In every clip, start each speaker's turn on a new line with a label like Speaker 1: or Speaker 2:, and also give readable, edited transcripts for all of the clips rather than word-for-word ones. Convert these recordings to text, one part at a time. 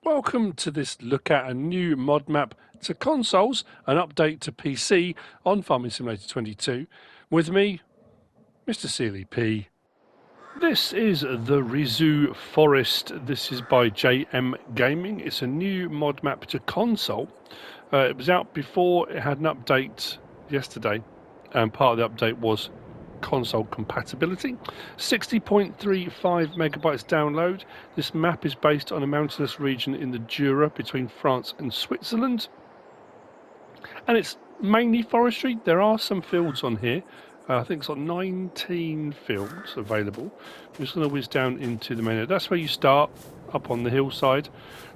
Speaker 1: Welcome to this look at a new mod map to consoles, an update to PC on Farming Simulator 22. With me, MrSealyp. This is the RISOUX Forest. This is by JM Gaming. It's a new mod map to console. It was out before, it had an update yesterday, and part of the update was console compatibility. 60.35 megabytes download. This map is based on a mountainous region in the Jura between France and Switzerland, and it's mainly forestry. There are some fields on here. I think it's got 19 fields available. I'm just going to whiz down into the menu. That's where you start, up on the hillside.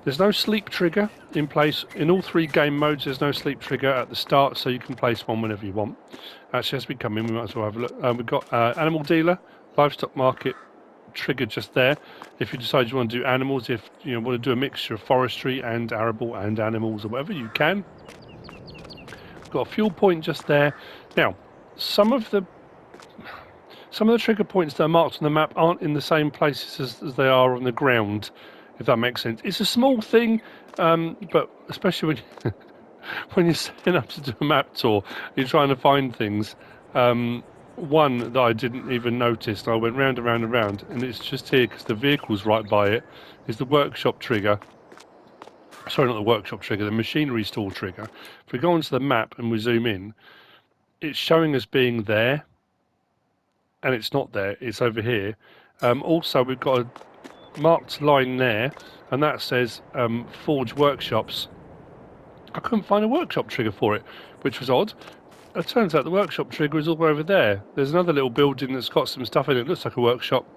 Speaker 1: There's no sleep trigger in place. In all three game modes, there's no sleep trigger at the start, so you can place one whenever you want. Actually, as we come in, we might as well have a look. We've got animal dealer, livestock market, trigger just there. If you decide you want to do animals, if you want to do a mixture of forestry and arable and animals or whatever, you can. We've got a fuel point just there. Now, some of the trigger points that are marked on the map aren't in the same places as they are on the ground, if that makes sense. It's a small thing, but especially when when you're setting up to do a map tour, you're trying to find things. One that I didn't even notice, and I went round and round and round, and it's just here because the vehicle's right by it, is the workshop trigger. Sorry, not the workshop trigger, the machinery store trigger. If we go onto the map and we zoom in, it's showing us being there, and it's not there, it's over here. Also, we've got a marked line there, and that says Forge Workshops. I couldn't find a workshop trigger for it, which was odd. It turns out the workshop trigger is all over there. There's another little building that's got some stuff in it. It looks like a workshop.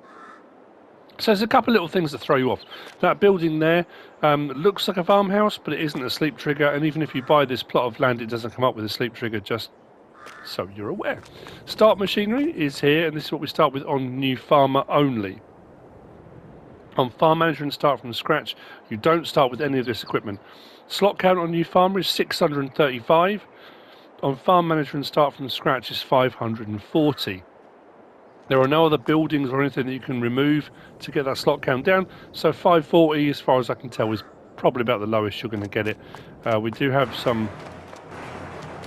Speaker 1: So there's a couple of little things that throw you off. That building there looks like a farmhouse, but it isn't a sleep trigger. And even if you buy this plot of land, it doesn't come up with a sleep trigger, just so you're aware. Start machinery is here, and this is what we start with on new farmer only. On farm manager and start from scratch, you don't start with any of this equipment. Slot count on new farmer is 635. On farm manager and start from scratch is 540. There are no other buildings or anything that you can remove to get that slot count down, so 540, as far as I can tell, is probably about the lowest you're going to get it. We do have some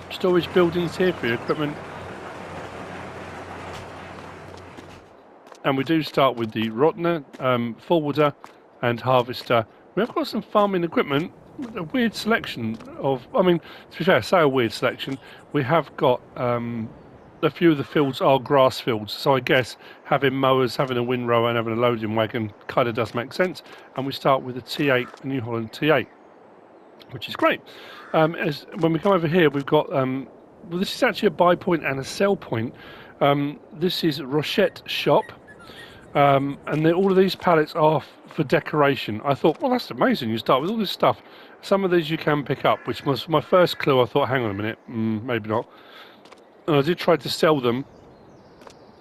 Speaker 1: storage buildings here for your equipment, and we do start with the Rotner, forwarder and harvester. We have got some farming equipment, a weird selection of, I mean, to be fair, I say a weird selection. We have got a few of the fields are grass fields, so I guess having mowers, having a windrower and having a loading wagon kind of does make sense. And we start with a T8, a New Holland T8, which is great. As when we come over here, we've got, well, this is actually a buy point and a sell point. This is Rochette Shop. And all of these pallets are for decoration. I thought, well, that's amazing. You start with all this stuff. Some of these you can pick up, which was my first clue. I thought, hang on a minute, maybe not. And I did try to sell them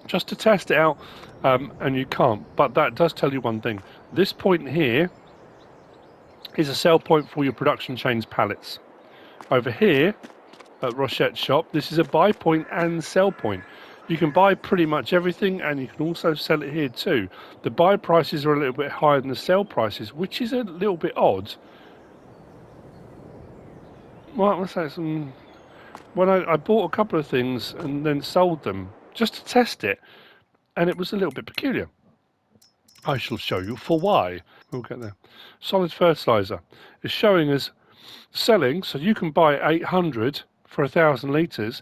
Speaker 1: just to test it out, and you can't. But that does tell you one thing. This point here is a sell point for your production chains pallets. Over here at Rochette Shop, this is a buy point and sell point. You can buy pretty much everything, and you can also sell it here too. The buy prices are a little bit higher than the sell prices, which is a little bit odd. Well, let's say some. When I bought a couple of things and then sold them just to test it, and it was a little bit peculiar. I shall show you for why. We'll get there. Solid fertilizer is showing us selling, so you can buy 800 for 1,000 litres.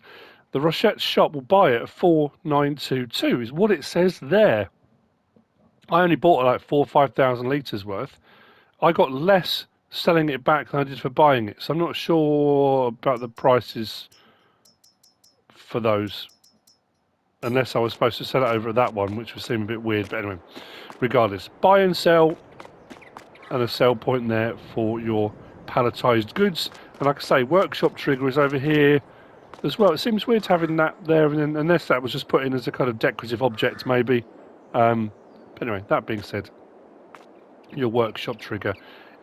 Speaker 1: The Rochette Shop will buy it at 4,922 is what it says there. I only bought like 4,000 or 5,000 litres worth. I got less selling it back than I did for buying it, so I'm not sure about the prices for those, unless I was supposed to sell it over at that one, which would seem a bit weird. But anyway, regardless, buy and sell, and a sell point there for your palletized goods. And like I say, workshop trigger is over here as well. It seems weird having that there, and then, unless that was just put in as a kind of decorative object, maybe. But anyway, that being said, your workshop trigger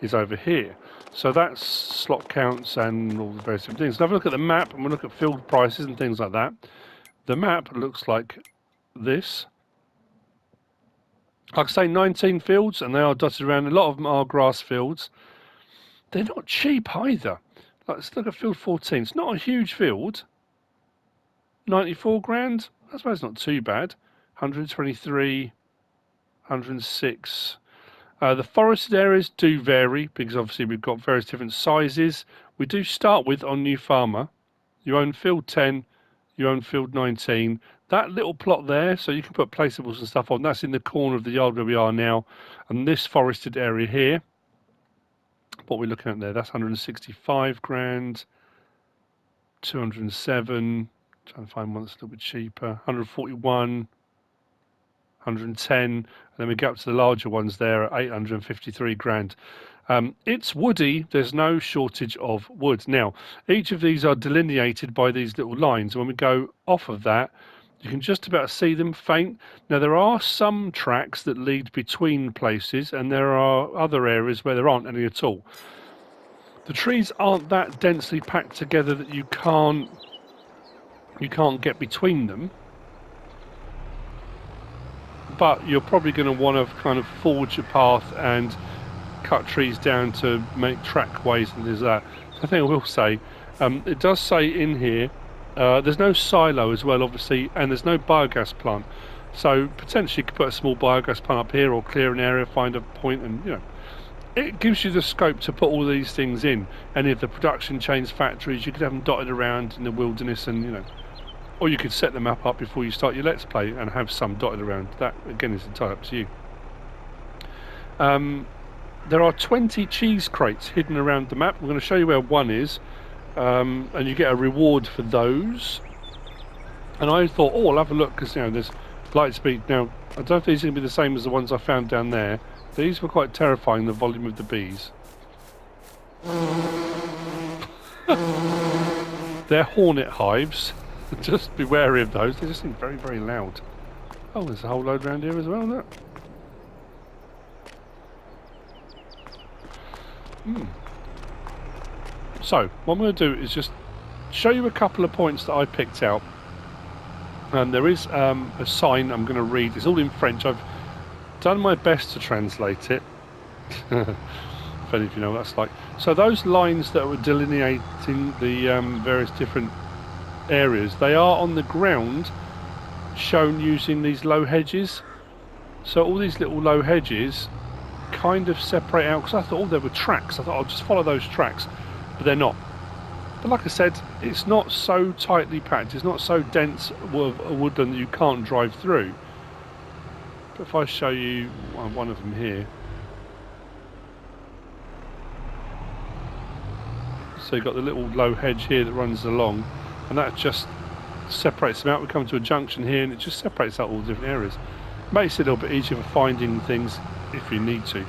Speaker 1: is over here. So that's slot counts and all the various different things. Now have a look at the map, and we'll look at field prices and things like that. The map looks like this. Like I say, 19 fields, and they are dotted around. A lot of them are grass fields. they're not cheap either. Let's look at field 14. It's not a huge field. 94 grand. I suppose not too bad. 123, 106. The forested areas do vary because obviously we've got various different sizes. We do start with on New Farmer. You own field 10, you own field 19. That little plot there, so you can put placeables and stuff on, that's in the corner of the yard where we are now. And this forested area here, what we're looking at there, that's 165 grand, 207, trying to find one that's a little bit cheaper, 141, 110, and then we get up to the larger ones there at 853 grand. It's woody, there's no shortage of wood. Now, each of these are delineated by these little lines. When we go off of that, you can just about see them faint. Now, there are some tracks that lead between places, and there are other areas where there aren't any at all. The trees aren't that densely packed together that you can't get between them. But you're probably going to want to kind of forge a path and cut trees down to make trackways, and there's that. So I think I will say, it does say in here, there's no silo as well, obviously, and there's no biogas plant. So potentially you could put a small biogas plant up here or clear an area, find a point, and you know, it gives you the scope to put all these things in. Any of the production chains factories, you could have them dotted around in the wilderness, and you know, or you could set the map up before you start your Let's Play and have some dotted around. That, again, is entirely up to you. There are 20 cheese crates hidden around the map. I'm going to show you where one is, and you get a reward for those. And I thought, oh, I'll have a look, because you know, there's light speed. Now, I don't know if these are going to be the same as the ones I found down there. These were quite terrifying, the volume of the bees. They're hornet hives. Just be wary of those. They just seem very, very loud. Oh, there's a whole load around here as well, isn't there? So, what I'm going to do is just show you a couple of points that I picked out. And there is a sign I'm going to read. It's all in French. I've done my best to translate it. If any of you know what that's like. So those lines that were delineating the various different areas, they are on the ground shown using these low hedges. So all these little low hedges kind of separate out, because I thought, oh, there were tracks. I thought I'll just follow those tracks, but they're not. But like I said, it's not so tightly packed, it's not so dense a woodland that you can't drive through. But if I show you one of them here, so you've got the little low hedge here that runs along, and that just separates them out. We come to a junction here and it just separates out all the different areas. Makes it a little bit easier for finding things if you need to.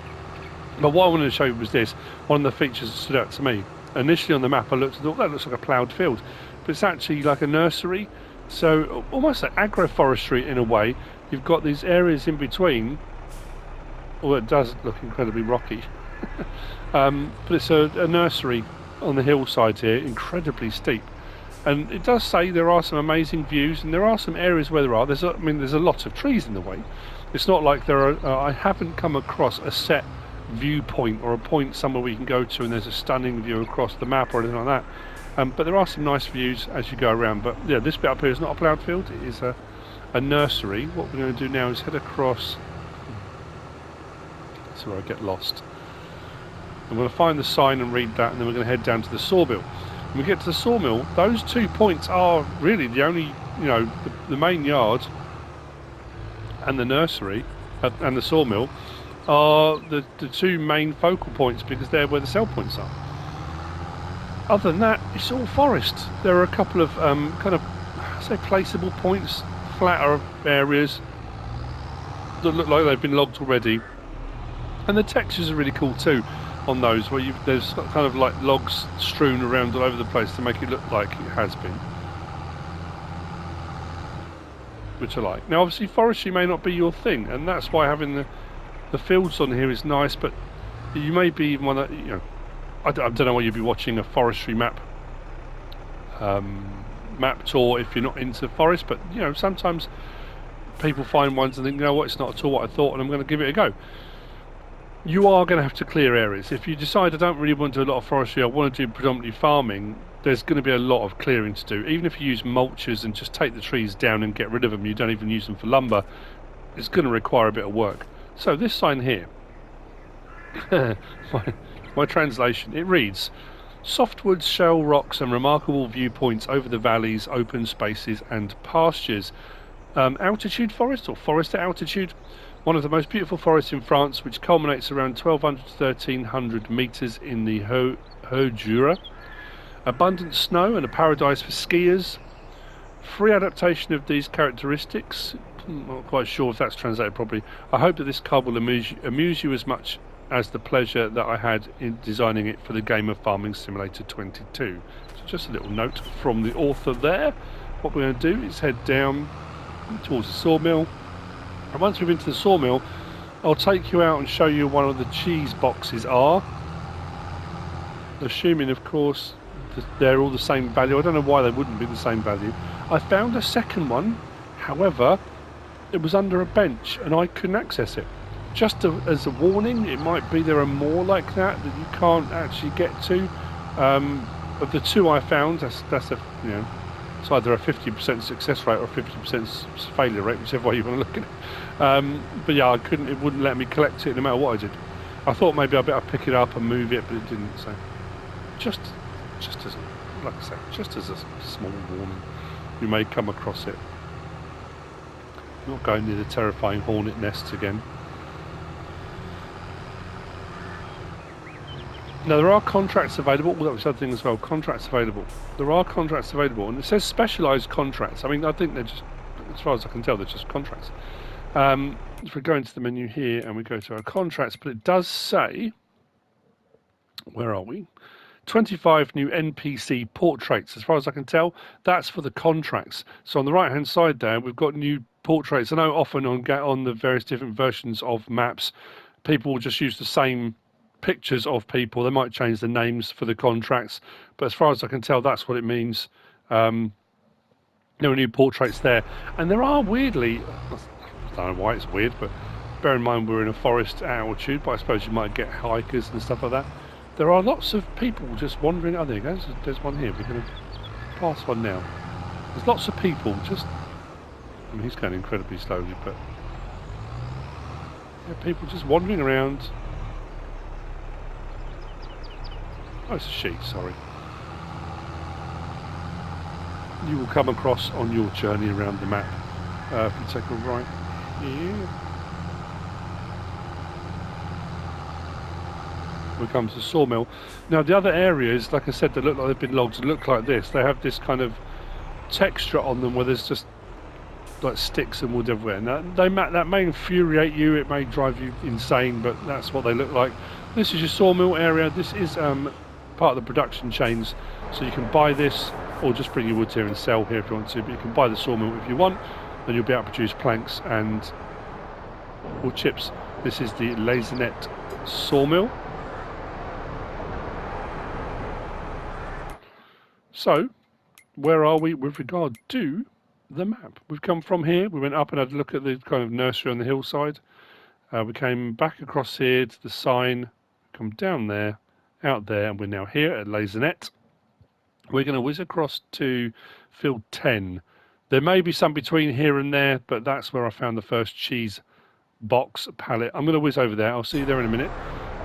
Speaker 1: But what I wanted to show you was this. One of the features that stood out to me. Initially on the map I looked and thought, that looks like a ploughed field. But it's actually like a nursery. So almost like agroforestry in a way. You've got these areas in between. Well, it does look incredibly rocky. But it's a nursery on the hillside here, incredibly steep. And it does say there are some amazing views, and there are some areas where there are. There's a lot of trees in the way. It's not like there are. I haven't come across a set viewpoint or a point somewhere we can go to, and there's a stunning view across the map or anything like that. But there are some nice views as you go around. But yeah, this bit up here is not a ploughed field. It is a nursery. What we're going to do now is head across. That's where I get lost. I'm going to find the sign and read that, and then we're going to head down to the sawmill. When we get to the sawmill, those 2 points are really the only, you know, the main yard and the nursery and the sawmill are the two main focal points, because they're where the sell points are. Other than that, it's all forest. There are a couple of kind of, say, placeable points, flatter areas that look like they've been logged already, and the textures are really cool too on those, where there's kind of like logs strewn around all over the place to make it look like it has been, which I like. Now obviously forestry may not be your thing, and that's why having the fields on here is nice, but you may be even one that, you know, I don't know why you'd be watching a forestry map tour if you're not into forest, but you know, sometimes people find ones and think, you know what, it's not at all what I thought, and I'm going to give it a go. you are going to have to clear areas. If you decide I don't really want to do a lot of forestry, I want to do predominantly farming, there's going to be a lot of clearing to do. Even if you use mulches and just take the trees down and get rid of them, you don't even use them for lumber, it's going to require a bit of work. So this sign here, my translation, it reads, softwoods, shale rocks and remarkable viewpoints over the valleys, open spaces and pastures. Altitude forest, or forest at altitude, one of the most beautiful forests in France, which culminates around 1200 to 1300 metres in the Haut-Jura. Abundant snow and a paradise for skiers. Free adaptation of these characteristics. I'm not quite sure if that's translated properly. I hope that this card will amuse you as much as the pleasure that I had in designing it for the game of Farming Simulator 22. So just a little note from the author there. What we're going to do is head down towards the sawmill, and once we've been to the sawmill, I'll take you out and show you one of the cheese boxes are, assuming of course that they're all the same value. I don't know why they wouldn't be the same value. I found a second one, however it was under a bench and I couldn't access it. Just as a warning, it might be there are more like that you can't actually get to. Of the two I found, that's a, you know, it's either a 50% success rate or a 50% failure rate, whichever way you want to look at it. But yeah, I couldn't. It wouldn't let me collect it no matter what I did. I thought maybe I'd better pick it up and move it, but it didn't. So just as, like I say, just as a small warning, you may come across it. Not going near the terrifying hornet nests again. Now there are contracts available. Well, that was the other thing as well. Contracts available. There are contracts available, and it says specialised contracts. I mean, I think they're just, as far as I can tell, they're just contracts. If we go into the menu here and we go to our contracts, but it does say, where are we? 25 new NPC portraits. As far as I can tell, that's for the contracts. So on the right-hand side there, we've got new portraits. I know often on the various different versions of maps, people will just use the same pictures of people. They might change the names for the contracts, but as far as I can tell, that's what it means. There are new portraits there, and there are weirdly, I don't know why it's weird, but bear in mind we're in a forest at altitude, but I suppose you might get hikers and stuff like that. There are lots of people just wandering. Oh, there you go. There's one here. We're going to pass one now. There's lots of people just, I mean, he's going incredibly slowly, but yeah, people just wandering around. Oh, it's a sheep, sorry. You will come across on your journey around the map. If you take a right here, we come to the sawmill. Now the other areas, like I said, that look like they've been logged, look like this. They have this kind of texture on them where there's just like sticks and wood everywhere. Now that may infuriate you, it may drive you insane, but that's what they look like. This is your sawmill area. This is part of the production chains, so you can buy this or just bring your wood here and sell here if you want to, but you can buy the sawmill if you want, then you'll be able to produce planks and wood chips. This is the Lasernet sawmill. So where are we with regard to the map? We've come from here, we went up and had a look at the kind of nursery on the hillside. We came back across here to the sign, come down there, out there, and we're now here at Lasernet. We're going to whiz across to field 10. There may be some between here and there, but that's where I found the first cheese box pallet. I'm going to whiz over there. I'll see you there in a minute,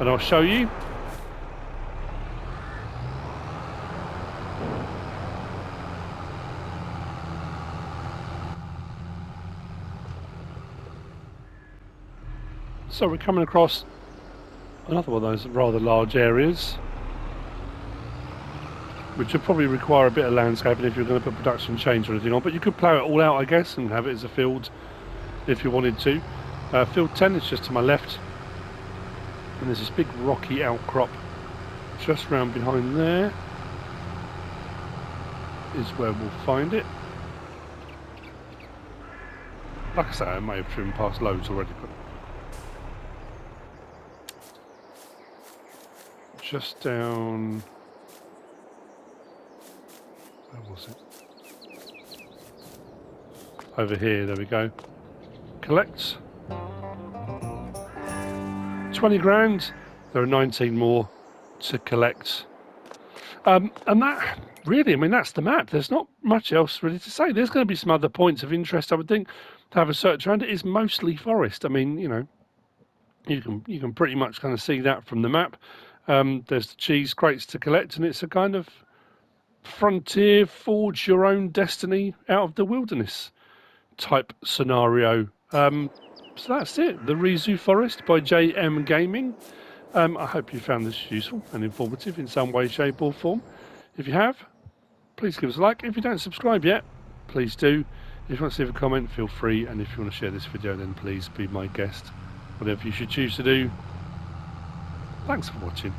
Speaker 1: and I'll show you. So we're coming across another one of those rather large areas, which would probably require a bit of landscaping if you're going to put production chains or anything on, but you could plough it all out, I guess, and have it as a field if you wanted to. Field 10 is just to my left, and there's this big rocky outcrop just round behind there is where we'll find it. Like I say, I may have trimmed past loads already, but just down, where was it? Over here, there we go. Collect. 20 grand. There are 19 more to collect. And that, really, I mean, that's the map. There's not much else really to say. There's going to be some other points of interest, I would think, to have a search around. It is mostly forest. I mean, you know, you can pretty much kind of see that from the map. There's the cheese crates to collect, and it's a kind of frontier, forge your own destiny out of the wilderness type scenario. So that's it. The RISOUX Forest by JM Gaming. I hope you found this useful and informative in some way, shape or form. If you have, please give us a like. If you don't subscribe yet, please do. If you want to leave a comment, feel free. And if you want to share this video, then please be my guest. Whatever you should choose to do. Thanks for watching.